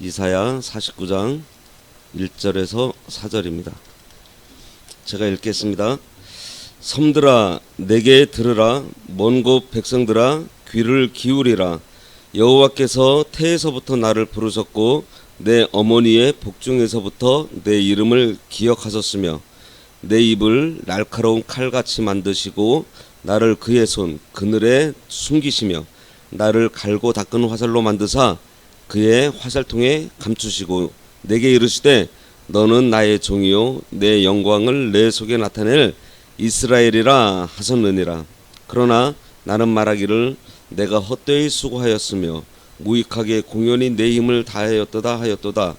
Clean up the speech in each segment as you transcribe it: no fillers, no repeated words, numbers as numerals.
이사야 49장 1절에서 4절입니다. 제가 읽겠습니다. 섬들아 내게 들으라. 먼 곳 백성들아 귀를 기울이라. 여호와께서 태에서부터 나를 부르셨고 내 어머니의 복중에서부터 내 이름을 기억하셨으며 내 입을 날카로운 칼같이 만드시고 나를 그의 손 그늘에 숨기시며 나를 갈고 닦은 화살로 만드사 그의 화살통에 감추시고 내게 이르시되 너는 나의 종이요 내 영광을 내 속에 나타낼 이스라엘이라 하셨느니라. 그러나 나는 말하기를 내가 헛되이 수고하였으며 무익하게 공연히 내 힘을 다하였도다 하였도다.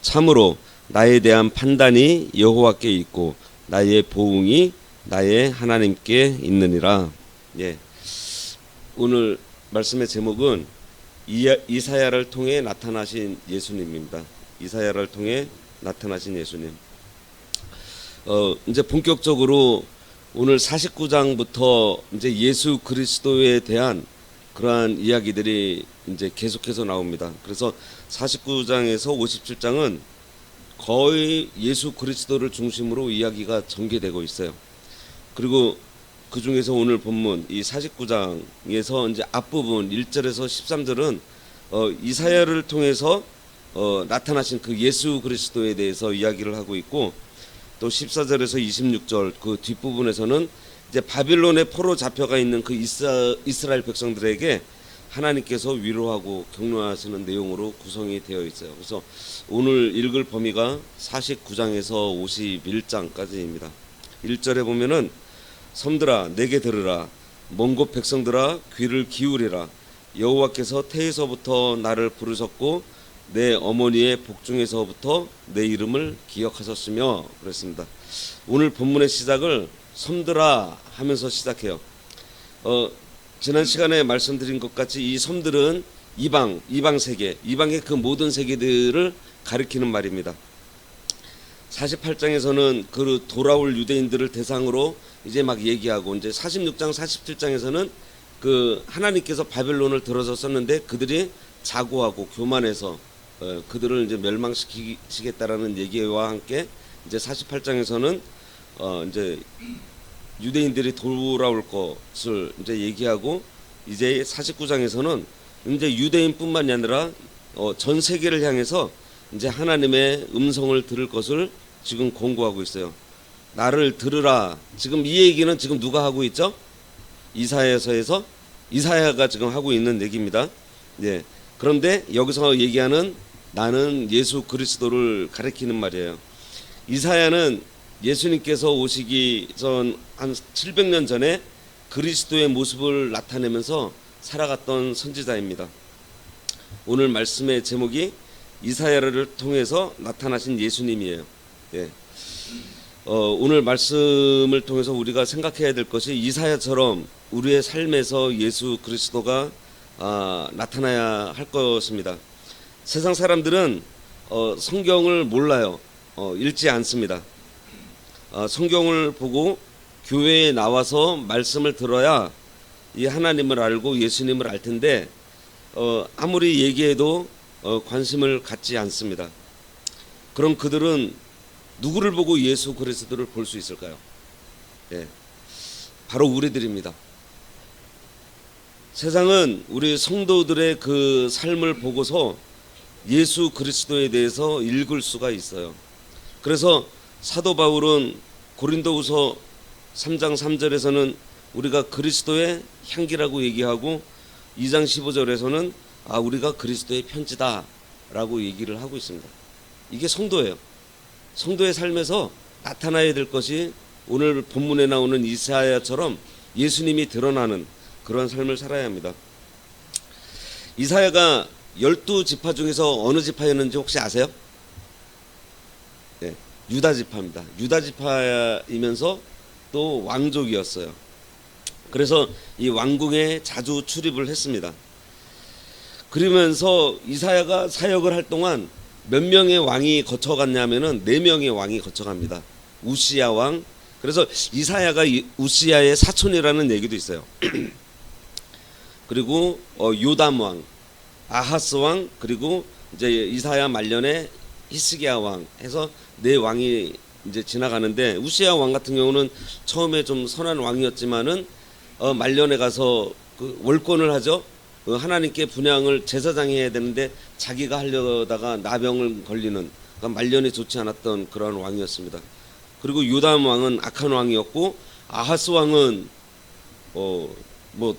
참으로 나에 대한 판단이 여호와께 있고 나의 보응이 나의 하나님께 있느니라. 오늘 말씀의 제목은 이사야를 통해 나타나신 예수님입니다. 이사야를 통해 나타나신 예수님. 이제 본격적으로 오늘 49장부터 이제 예수 그리스도에 대한 그러한 이야기들이 이제 계속해서 나옵니다. 그래서 49장에서 57장은 거의 예수 그리스도를 중심으로 이야기가 전개되고 있어요. 그리고 그 중에서 오늘 본문 이 49장에서 이제 앞부분 1절에서 13절은 이사야를 통해서 나타나신 그 예수 그리스도에 대해서 이야기를 하고 있고, 또 14절에서 26절 그 뒷부분에서는 이제 바빌론의 포로 잡혀가 있는 그 이스라엘 백성들에게 하나님께서 위로하고 격려하시는 내용으로 구성이 되어 있어요. 그래서 오늘 읽을 범위가 49장에서 51장까지입니다. 1절에 보면은 섬들아 내게 들으라. 먼 곳 백성들아 귀를 기울이라. 여호와께서 태에서부터 나를 부르셨고 내 어머니의 복중에서부터 내 이름을 기억하셨으며 그랬습니다. 오늘 본문의 시작을 섬들아 하면서 시작해요. 지난 시간에 말씀드린 것 같이 이 섬들은 이방 세계, 이방의 그 모든 세계들을 가리키는 말입니다. 48장에서는 그 돌아올 유대인들을 대상으로 이제 막 얘기하고, 이제 46장 47장에서는 그 하나님께서 바벨론을 들어섰었는데 그들이 자고하고 교만해서 그들을 이제 멸망시키겠다라는 얘기와 함께 이제 48장에서는 이제 유대인들이 돌아올 것을 이제 얘기하고, 이제 49장에서는 이제 유대인뿐만이 아니라 전 세계를 향해서 이제 하나님의 음성을 들을 것을 지금 권고하고 있어요. 나를 들으라. 지금 이 얘기는 지금 누가 하고 있죠? 이사야서에서 이사야가 지금 하고 있는 얘기입니다. 그런데 여기서 얘기하는 나는 예수 그리스도를 가리키는 말이에요. 이사야는 예수님께서 오시기 전 한 700년 전에 그리스도의 모습을 나타내면서 살아갔던 선지자입니다. 오늘 말씀의 제목이 이사야를 통해서 나타나신 예수님이에요. 오늘 말씀을 통해서 우리가 생각해야 될 것이 이사야처럼 우리의 삶에서 예수 그리스도가 나타나야 할 것입니다. 세상 사람들은 성경을 몰라요. 읽지 않습니다. 성경을 보고 교회에 나와서 말씀을 들어야 이 하나님을 알고 예수님을 알 텐데 아무리 얘기해도 관심을 갖지 않습니다. 그럼 그들은 누구를 보고 예수 그리스도를 볼 수 있을까요? 바로 우리들입니다. 세상은 우리 성도들의 그 삶을 보고서 예수 그리스도에 대해서 읽을 수가 있어요. 그래서 사도 바울은 고린도후서 3장 3절에서는 우리가 그리스도의 향기라고 얘기하고 2장 15절에서는 우리가 그리스도의 편지다라고 얘기를 하고 있습니다. 이게 성도예요. 성도의 삶에서 나타나야 될 것이 오늘 본문에 나오는 이사야처럼 예수님이 드러나는 그런 삶을 살아야 합니다. 이사야가 12지파 중에서 어느 지파였는지 혹시 아세요? 유다 지파입니다. 유다 지파이면서 또 왕족이었어요. 그래서 이 왕궁에 자주 출입을 했습니다. 그러면서 이사야가 사역을 할 동안 몇 명의 왕이 거쳐갔냐면은 4명의 왕이 거쳐갑니다. 우시야 왕. 그래서 이사야가 우시야의 사촌이라는 얘기도 있어요. 그리고 요담 왕, 아하스 왕, 그리고 이제 이사야 말년에 히스기야 왕 해서 네 왕이 이제 지나가는데, 우시야 왕 같은 경우는 처음에 좀 선한 왕이었지만은 말년에 가서 그 월권을 하죠. 그 하나님께 분향을 제사장이 해야 되는데 자기가 하려다가 나병을 걸리는, 그러니까 말년이 좋지 않았던 그러한 왕이었습니다. 그리고 요담 왕은 악한 왕이었고, 아하스 왕은 뭐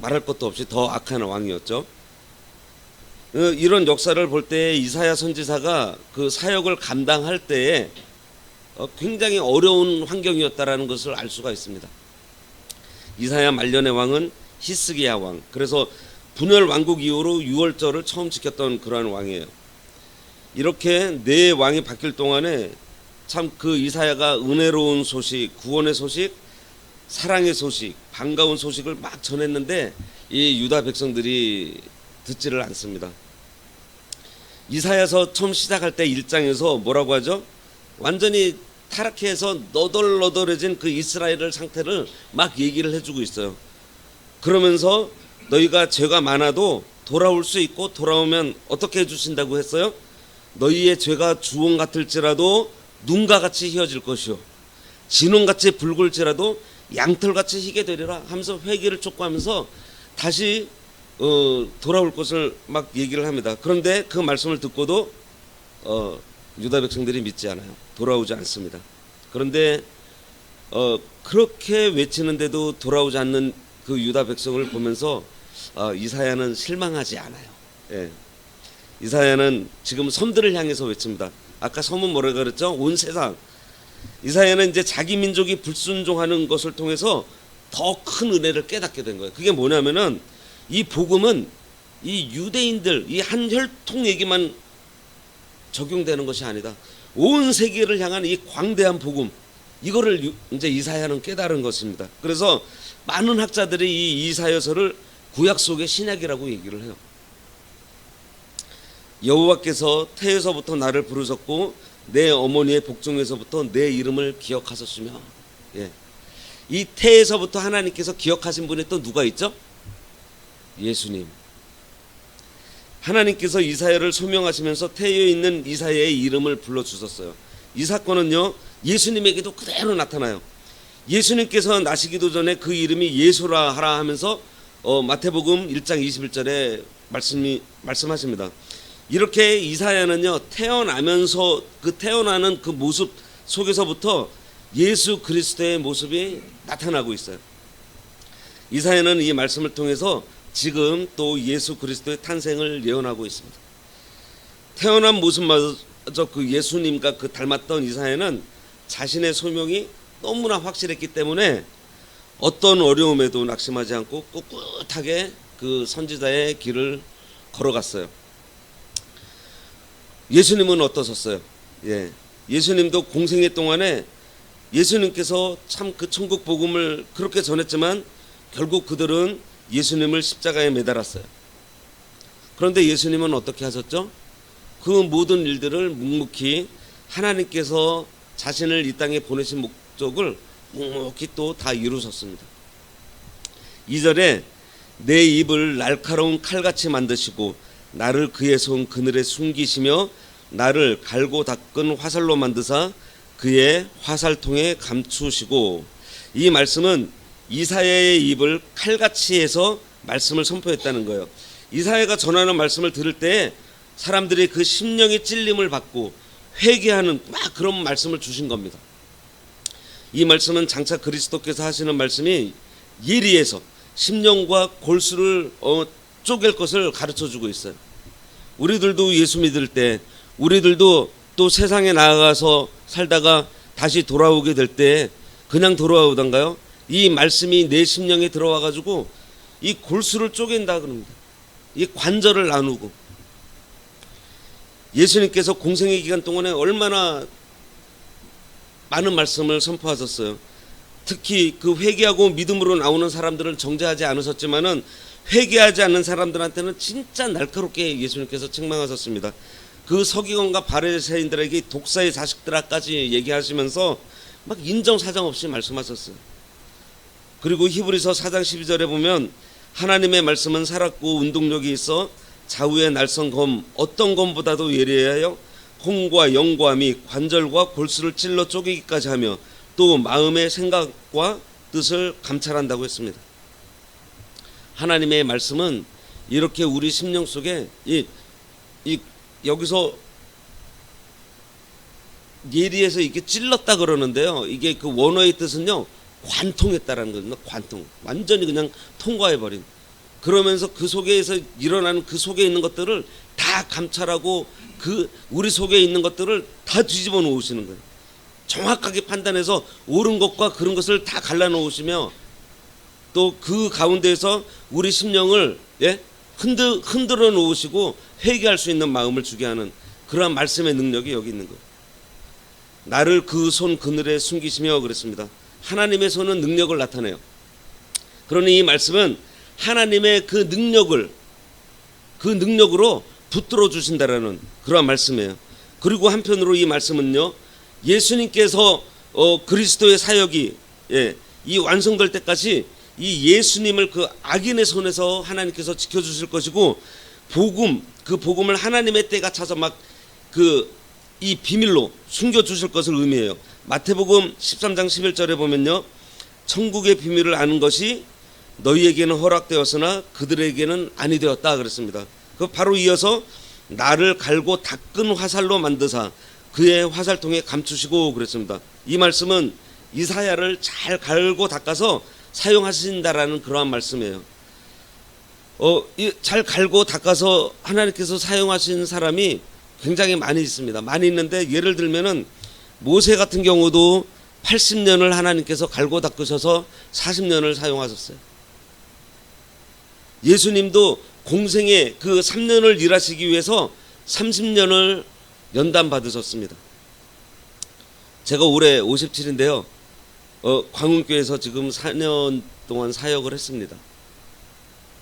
말할 것도 없이 더 악한 왕이었죠. 이런 역사를 볼 때 이사야 선지사가 그 사역을 감당할 때에 굉장히 어려운 환경이었다라는 것을 알 수가 있습니다. 이사야 말년의 왕은 히스기야 왕, 그래서 분열 왕국 이후로 유월절을 처음 지켰던 그러한 왕이에요. 이렇게 네 왕이 바뀔 동안에 참 그 이사야가 은혜로운 소식, 구원의 소식, 사랑의 소식, 반가운 소식을 막 전했는데 이 유다 백성들이 듣지를 않습니다. 이사야서 처음 시작할 때 1장에서 뭐라고 하죠? 완전히 타락해서 너덜너덜해진 그 이스라엘의 상태를 막 얘기를 해주고 있어요. 그러면서 너희가 죄가 많아도 돌아올 수 있고, 돌아오면 어떻게 해주신다고 했어요? 너희의 죄가 주홍 같을지라도 눈과 같이 희어질 것이요, 진홍같이 붉을지라도 양털같이 희게 되리라 하면서 회개를 촉구하면서 다시 돌아올 것을 막 얘기를 합니다. 그런데 그 말씀을 듣고도 유다 백성들이 믿지 않아요. 돌아오지 않습니다. 그런데 그렇게 외치는데도 돌아오지 않는 그 유다 백성을 보면서 이사야는 실망하지 않아요. 예. 이사야는 지금 섬들을 향해서 외칩니다. 아까 섬은 뭐라고 그랬죠? 온 세상. 이사야는 이제 자기 민족이 불순종하는 것을 통해서 더 큰 은혜를 깨닫게 된 거예요. 그게 뭐냐면은 이 복음은 이 유대인들, 이 한 혈통에게만 적용되는 것이 아니다. 온 세계를 향한 이 광대한 복음, 이거를 이제 이사야는 깨달은 것입니다. 그래서 많은 학자들이 이 이사야서를 구약 속의 신약이라고 얘기를 해요. 여호와께서 태에서부터 나를 부르셨고 내 어머니의 복중에서부터 내 이름을 기억하셨으며, 예. 이 태에서부터 하나님께서 기억하신 분이 또 누가 있죠? 예수님. 하나님께서 이사야를 소명하시면서 태에 있는 이사야의 이름을 불러주셨어요. 이 사건은요, 예수님에게도 그대로 나타나요. 예수님께서 나시기도 전에 그 이름이 예수라 하라 하면서 마태복음 1장 21절에 말씀하십니다. 이렇게 이사야는요, 태어나면서 그 태어나는 그 모습 속에서부터 예수 그리스도의 모습이 나타나고 있어요. 이사야는 이 말씀을 통해서 지금 또 예수 그리스도의 탄생을 예언하고 있습니다. 태어난 모습마저 그 예수님과 그 닮았던 이사야는 자신의 소명이 너무나 확실했기 때문에 어떤 어려움에도 낙심하지 않고 꿋꿋하게 그 선지자의 길을 걸어갔어요. 예수님은 어떠셨어요? 예, 예수님도 공생애 동안에 예수님께서 참 그 천국 복음을 그렇게 전했지만 결국 그들은 예수님을 십자가에 매달았어요. 그런데 예수님은 어떻게 하셨죠? 그 모든 일들을 묵묵히 하나님께서 자신을 이 땅에 보내신 목적을 묵묵히 또 다 이루셨습니다. 2절에 내 입을 날카로운 칼같이 만드시고 나를 그의 손 그늘에 숨기시며 나를 갈고 닦은 화살로 만드사 그의 화살통에 감추시고, 이 말씀은 이사야의 입을 칼같이 해서 말씀을 선포했다는 거예요. 이사야가 전하는 말씀을 들을 때 사람들이 그 심령의 찔림을 받고 회개하는 막 그런 말씀을 주신 겁니다. 이 말씀은 장차 그리스도께서 하시는 말씀이 예리해서 심령과 골수를 쪼갤 것을 가르쳐주고 있어요. 우리들도 예수 믿을 때, 우리들도 또 세상에 나아가서 살다가 다시 돌아오게 될 때 그냥 돌아오던가요? 이 말씀이 내 심령에 들어와 가지고 이 골수를 쪼갠다 그럽니다. 이 관절을 나누고. 예수님께서 공생의 기간 동안에 얼마나 많은 말씀을 선포하셨어요. 특히 그 회개하고 믿음으로 나오는 사람들을 정죄하지 않으셨지만은 회개하지 않는 사람들한테는 진짜 날카롭게 예수님께서 책망하셨습니다. 그 서기관과 바리새인들에게 독사의 자식들아까지 얘기하시면서 막 인정사정 없이 말씀하셨어요. 그리고 히브리서 4장 12절에 보면 하나님의 말씀은 살았고 운동력이 있어 좌우의 날선 검 어떤 검보다도 예리하여 홍과 영과 및 관절과 골수를 찔러 쪼개기까지 하며 또 마음의 생각과 뜻을 감찰한다고 했습니다. 하나님의 말씀은 이렇게 우리 심령 속에 여기서 예리해서 이게 찔렀다 그러는데요. 이게 그 원어의 뜻은요, 관통했다라는 거거든요. 관통, 완전히 그냥 통과해버린. 그러면서 그 속에서 일어나는 그 속에 있는 것들을 다 감찰하고 그 우리 속에 있는 것들을 다 뒤집어 놓으시는 거예요. 정확하게 판단해서 옳은 것과 그런 것을 다 갈라 놓으시며 또 그 가운데에서 우리 심령을 흔들어 놓으시고 회개할 수 있는 마음을 주게 하는 그러한 말씀의 능력이 여기 있는 거예요. 나를 그 손 그늘에 숨기시며 그랬습니다. 하나님의 손은 능력을 나타내요. 그러니 이 말씀은 하나님의 그 능력으로 붙들어 주신다라는 그러한 말씀이에요. 그리고 한편으로 이 말씀은요, 예수님께서 그리스도의 사역이 이 완성될 때까지 이 예수님을 그 악인의 손에서 하나님께서 지켜주실 것이고 그 복음을 하나님의 때가 차서 막 이 비밀로 숨겨주실 것을 의미해요. 마태복음 13장 11절에 보면요, 천국의 비밀을 아는 것이 너희에게는 허락되었으나 그들에게는 아니 되었다 그랬습니다. 그 바로 이어서 나를 갈고 닦은 화살로 만드사 그의 화살통에 감추시고 그랬습니다. 이 말씀은 이사야를 잘 갈고 닦아서 사용하신다라는 그러한 말씀이에요. 잘 갈고 닦아서 하나님께서 사용하신 사람이 굉장히 많이 있습니다. 많이 있는데 예를 들면은 모세 같은 경우도 80년을 하나님께서 갈고 닦으셔서 40년을 사용하셨어요. 예수님도 공생에 그 3년을 일하시기 위해서 30년을 연단 받으셨습니다. 제가 올해 57인데요. 광운교에서 지금 4년 동안 사역을 했습니다.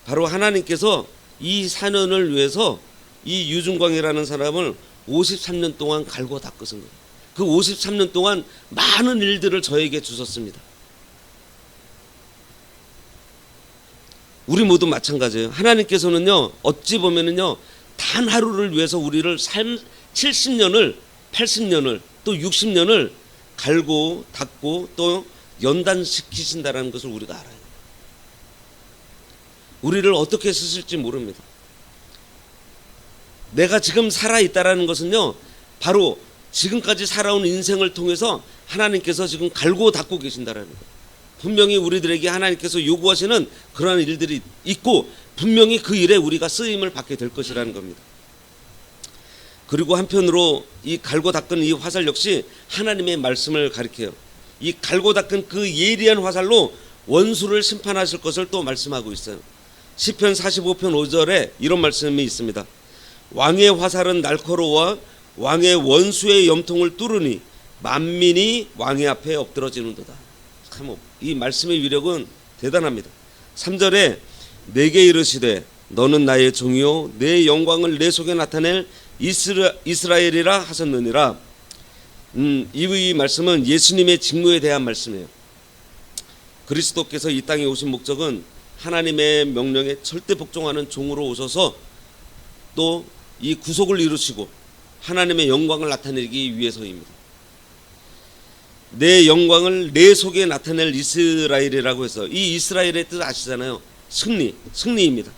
바로 하나님께서 이 4년을 위해서 이 유중광이라는 사람을 53년 동안 갈고 닦으신 거예요. 그 53년 동안 많은 일들을 저에게 주셨습니다. 우리 모두 마찬가지예요. 하나님께서는요, 어찌 보면은요, 단 하루를 위해서 우리를 70년을, 80년을, 또 60년을 갈고 닦고 또 연단시키신다라는 것을 우리가 알아요. 우리를 어떻게 쓰실지 모릅니다. 내가 지금 살아있다라는 것은요, 바로 지금까지 살아온 인생을 통해서 하나님께서 지금 갈고 닦고 계신다라는 거예요. 분명히 우리들에게 하나님께서 요구하시는 그러한 일들이 있고 분명히 그 일에 우리가 쓰임을 받게 될 것이라는 겁니다. 그리고 한편으로 이 갈고 닦은 이 화살 역시 하나님의 말씀을 가리켜요. 이 갈고 닦은 그 예리한 화살로 원수를 심판하실 것을 또 말씀하고 있어요. 시편 45편 5절에 이런 말씀이 있습니다. 왕의 화살은 날카로워 왕의 원수의 염통을 뚫으니 만민이 왕의 앞에 엎드러지는도다. 참, 이 말씀의 위력은 대단합니다. 3절에 내게 이르시되 너는 나의 종이요 내 영광을 내 속에 나타낼 이스라엘이라 하셨느니라. 이 말씀은 예수님의 직무에 대한 말씀이에요. 그리스도께서 이 땅에 오신 목적은 하나님의 명령에 절대 복종하는 종으로 오셔서 또 이 구속을 이루시고 하나님의 영광을 나타내기 위해서입니다. 내 영광을 내 속에 나타낼 이스라엘이라고 해서 이 이스라엘의 뜻 아시잖아요. 승리입니다.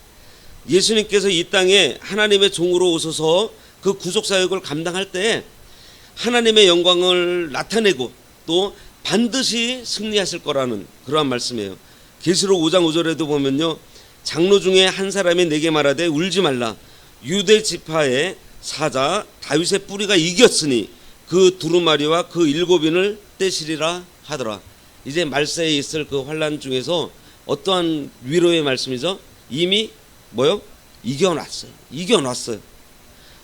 예수님께서 이 땅에 하나님의 종으로 오셔서 그 구속사역을 감당할 때 하나님의 영광을 나타내고 또 반드시 승리하실 거라는 그러한 말씀이에요. 계시록 5장 5절에도 보면요, 장로 중에 한 사람이 내게 말하되 울지 말라. 유대 지파의 사자 다윗의 뿌리가 이겼으니 그 두루마리와 그 7인을 떼시리라 하더라. 이제 말세에 있을 그 환난 중에서 어떠한 위로의 말씀이죠? 이미 이겨놨어요.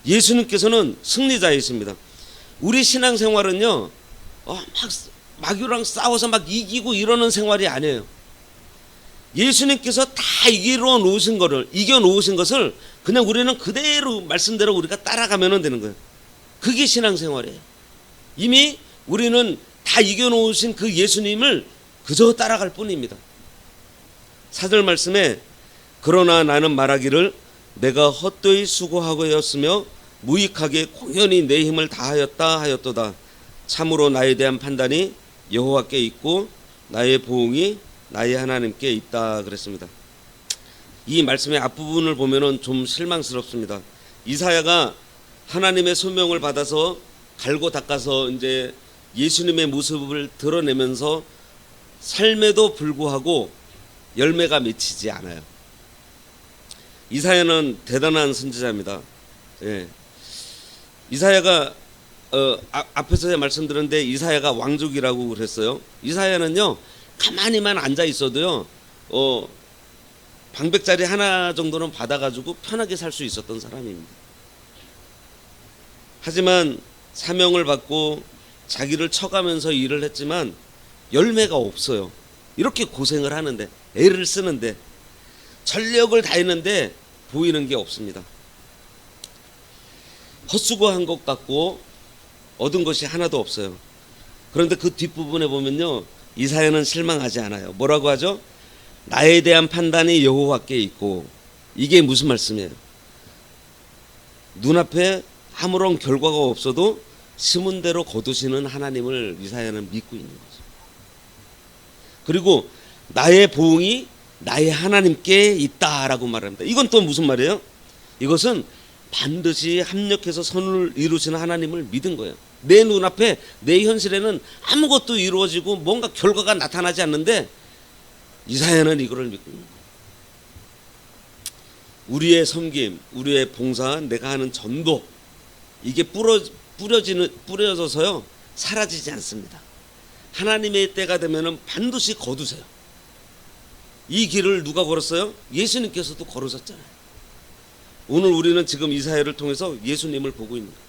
예수님께서는 승리자이십니다. 우리 신앙생활은요, 막 마귀랑 싸워서 막 이기고 이러는 생활이 아니에요. 예수님께서 다 이겨 놓으신 것을 그냥 우리는 그대로 말씀대로 우리가 따라가면 되는 거예요. 그게 신앙생활이에요. 이미 우리는 다 이겨 놓으신 그 예수님을 그저 따라갈 뿐입니다. 4절 말씀에 그러나 나는 말하기를 내가 헛되이 수고하고였으며 무익하게 공연히 내 힘을 다하였다 하였도다. 참으로 나에 대한 판단이 여호와께 있고 나의 보응이 나의 하나님께 있다 그랬습니다. 이 말씀의 앞부분을 보면은 좀 실망스럽습니다. 이사야가 하나님의 소명을 받아서 갈고 닦아서 이제 예수님의 모습을 드러내면서 삶에도 불구하고 열매가 맺히지 않아요. 이사야는 대단한 선지자입니다. 예. 이사야가 앞에서 말씀드렸는데 이사야가 왕족이라고 그랬어요. 이사야는요 가만히만 앉아 있어도요 방백자리 하나 정도는 받아가지고 편하게 살 수 있었던 사람입니다. 하지만 사명을 받고 자기를 쳐가면서 일을 했지만 열매가 없어요. 이렇게 고생을 하는데 애를 쓰는데 전력을 다했는데 보이는 게 없습니다. 헛수고한 것 같고 얻은 것이 하나도 없어요. 그런데 그 뒷부분에 보면요 이사야는 실망하지 않아요. 뭐라고 하죠? 나에 대한 판단이 여호와께 있고, 이게 무슨 말씀이에요? 눈앞에 아무런 결과가 없어도 심은 대로 거두시는 하나님을 이사야는 믿고 있는 거죠. 그리고 나의 보응이 나의 하나님께 있다라고 말합니다. 이건 또 무슨 말이에요? 이것은 반드시 합력해서 선을 이루시는 하나님을 믿은 거예요. 내 눈앞에 내 현실에는 아무것도 이루어지고 뭔가 결과가 나타나지 않는데 이사야는 이거를 믿고 있는 거예요. 우리의 섬김, 우리의 봉사, 내가 하는 전도, 이게 뿌려져서요 사라지지 않습니다. 하나님의 때가 되면은 반드시 거두세요. 이 길을 누가 걸었어요? 예수님께서도 걸으셨잖아요. 오늘 우리는 지금 이사야를 통해서 예수님을 보고 있는 거예요.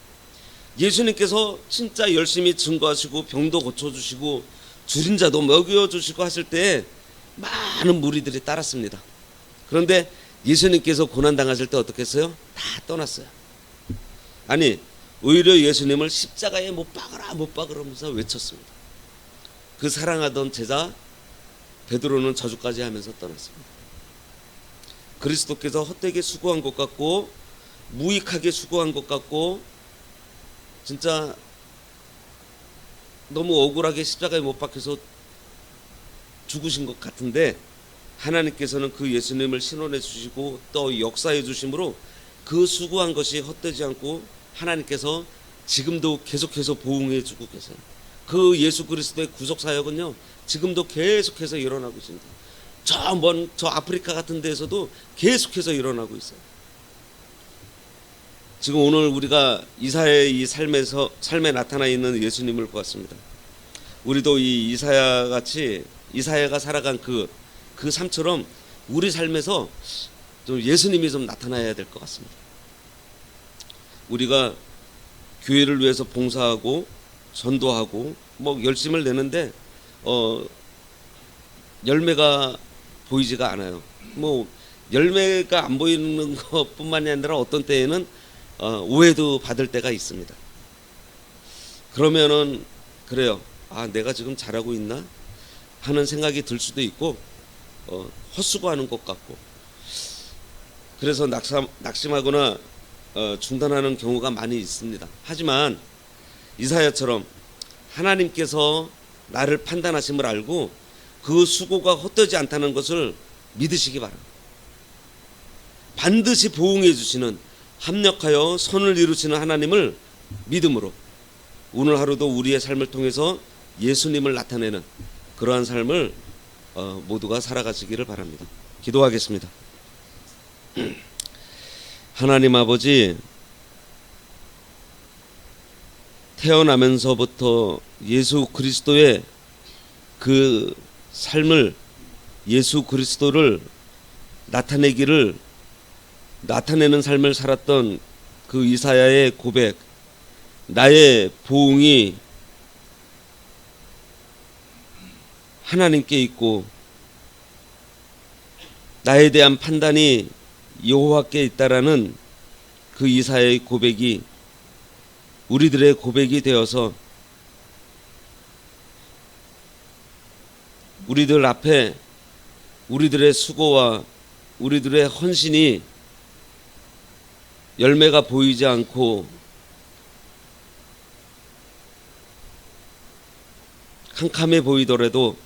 예수님께서 진짜 열심히 증거하시고 병도 고쳐주시고 줄인 자도 먹여주시고 하실 때 많은 무리들이 따랐습니다. 그런데 예수님께서 고난당하실 때 어떻게 했어요? 다 떠났어요. 아니 오히려 예수님을 십자가에 못 박으라 못 박으라면서 외쳤습니다. 그 사랑하던 제자 베드로는 저주까지 하면서 떠났습니다. 그리스도께서 헛되게 수고한 것 같고 무익하게 수고한 것 같고 진짜 너무 억울하게 십자가에 못 박혀서 죽으신 것 같은데 하나님께서는 그 예수님을 신원해 주시고 또 역사해 주심으로 그 수고한 것이 헛되지 않고 하나님께서 지금도 계속해서 보응해 주고 계세요. 그 예수 그리스도의 구속 사역은요 지금도 계속해서 일어나고 있습니다. 저 아프리카 같은 데에서도 계속해서 일어나고 있어요. 지금 오늘 우리가 이사야의 이 삶에 나타나 있는 예수님을 보았습니다. 우리도 이 이사야 같이 이사야가 살아간 그 삶처럼 우리 삶에서 좀 예수님이 좀 나타나야 될 것 같습니다. 우리가 교회를 위해서 봉사하고 전도하고 뭐 열심을 내는데 열매가 보이지가 않아요. 뭐 열매가 안 보이는 것뿐만이 아니라 어떤 때에는 오해도 받을 때가 있습니다. 그러면은 그래요. 아 내가 지금 잘하고 있나 하는 생각이 들 수도 있고 헛수고하는 것 같고 그래서 낙심하거나 중단하는 경우가 많이 있습니다. 하지만 이사야처럼 하나님께서 나를 판단하심을 알고 그 수고가 헛되지 않다는 것을 믿으시기 바랍니다. 반드시 보응해 주시는 합력하여 선을 이루시는 하나님을 믿음으로 오늘 하루도 우리의 삶을 통해서 예수님을 나타내는 그러한 삶을 모두가 살아가시기를 바랍니다. 기도하겠습니다. 하나님 아버지, 태어나면서부터 예수 그리스도의 그 삶을 예수 그리스도를 나타내는 삶을 살았던 그 이사야의 고백, 나의 보응이 하나님께 있고 나에 대한 판단이 여호와께 있다라는 그 이사야의 고백이 우리들의 고백이 되어서 우리들 앞에 우리들의 수고와 우리들의 헌신이 열매가 보이지 않고 캄캄해 보이더라도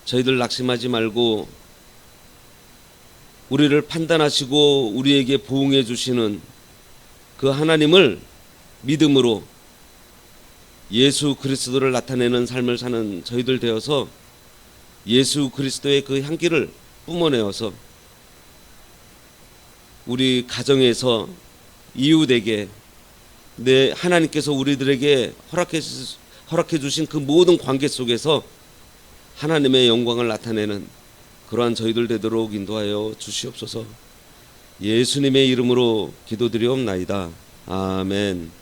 저희들 낙심하지 말고 우리를 판단하시고 우리에게 보응해 주시는 그 하나님을 믿음으로 예수 그리스도를 나타내는 삶을 사는 저희들 되어서 예수 그리스도의 그 향기를 뿜어내어서 우리 가정에서 이웃에게 하나님께서 우리들에게 허락해 주신 그 모든 관계 속에서 하나님의 영광을 나타내는 그러한 저희들 되도록 인도하여 주시옵소서. 예수님의 이름으로 기도드리옵나이다. 아멘.